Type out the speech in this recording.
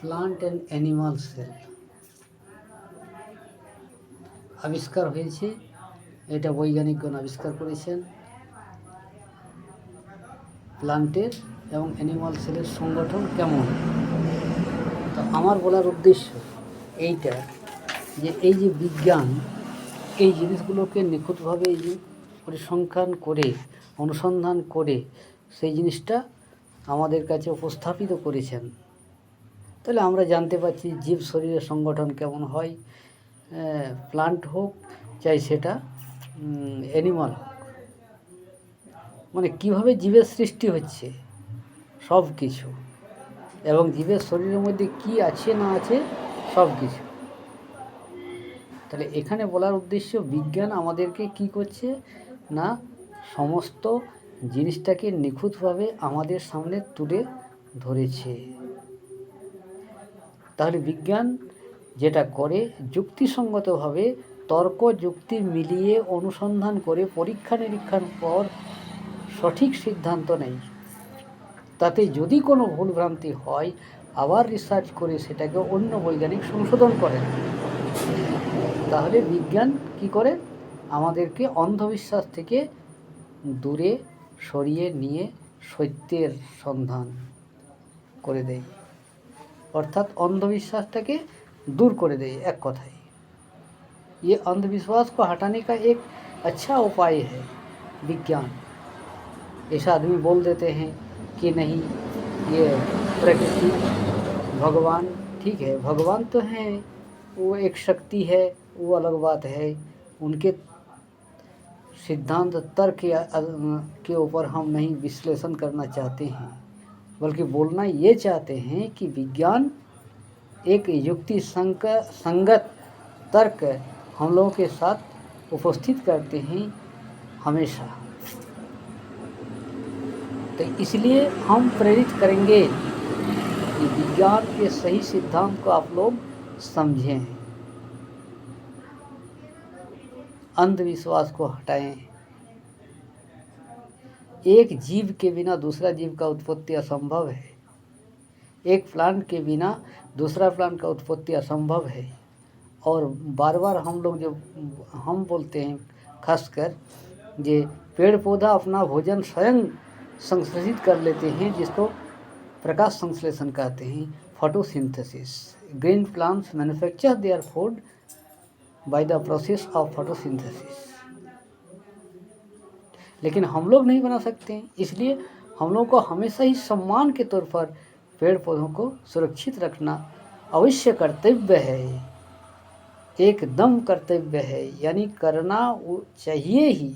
Plant and animal sell আবিষ্কার হয়েছে, এটা বৈজ্ঞানিকগণ আবিষ্কার করেছেন। প্লান্টের এবং অ্যানিমাল সেলের সংগঠন কেমন। তো আমার বলার উদ্দেশ্য এইটা যে এই যে বিজ্ঞান এই জিনিসগুলোকে নিখুঁতভাবে এই যে পরিসংখ্যান করে অনুসন্ধান করে সেই জিনিসটা আমাদের কাছে উপস্থাপিত করেছেন, তাহলে আমরা জানতে পারছি জীব শরীরের সংগঠন কেমন হয়, প্লান্ট হোক চাই সেটা অ্যানিমাল হোক, মানে কীভাবে জীবের সৃষ্টি হচ্ছে সব কিছু, এবং জীবের শরীরের মধ্যে কি আছে না আছে সব কিছু। তাহলে এখানে বলার উদ্দেশ্য বিজ্ঞান আমাদেরকে কি করছে না সমস্ত জিনিসটাকে নিখুঁতভাবে আমাদের সামনে তুলে ধরেছে। তাহলে বিজ্ঞান যেটা করে যুক্তিসঙ্গতভাবে তর্ক যুক্তি মিলিয়ে অনুসন্ধান করে পরীক্ষা নিরীক্ষার পর সঠিক সিদ্ধান্ত নেয়। তাতে যদি কোনো ভুলভ্রান্তি হয় আবার রিসার্চ করে সেটাকে অন্য বৈজ্ঞানিক সংশোধন করেন। তাহলে বিজ্ঞান কি করে আমাদেরকে অন্ধবিশ্বাস থেকে দূরে সরিয়ে নিয়ে সত্যের সন্ধান করে দেয়, অর্থাৎ অন্ধবিশ্বাসটাকে दूर করে দেয়। এক কথায় ये अंधविश्वास को हटाने का एक अच्छा उपाय है विज्ञान। ऐसा आदमी बोल देते हैं कि नहीं ये प्रकृति भगवान, ठीक है भगवान तो हैं, वो एक शक्ति है, वो अलग बात है। उनके सिद्धांत तर्क के ऊपर हम नहीं विश्लेषण करना चाहते हैं, बल्कि बोलना ये चाहते हैं कि विज्ञान एक युक्ति संगत तर्क हम लोगों के साथ उपस्थित करते हैं हमेशा। तो इसलिए हम प्रेरित करेंगे कि विज्ञान के सही सिद्धांत को आप लोग समझें, अंधविश्वास को हटाएं। एक जीव के बिना दूसरा जीव का उत्पत्ति असंभव है, एक प्लांट के बिना दूसरा प्लांट का उत्पत्ति असंभव है। और बार बार हम लोग जो हम बोलते हैं खासकर जे पेड़ पौधा अपना भोजन स्वयं संश्लेषित कर लेते हैं, जिसको प्रकाश संश्लेषण कहते हैं, photosynthesis. Green plants manufacture their food by the process of photosynthesis. लेकिन हम लोग नहीं बना सकते हैं, इसलिए हम लोग को हमेशा ही सम्मान के तौर पर पेड़ पौधों को सुरक्षित रखना अवश्य कर्तव्य है, एकदम कर्तव्य है, यानी करना चाहिए ही।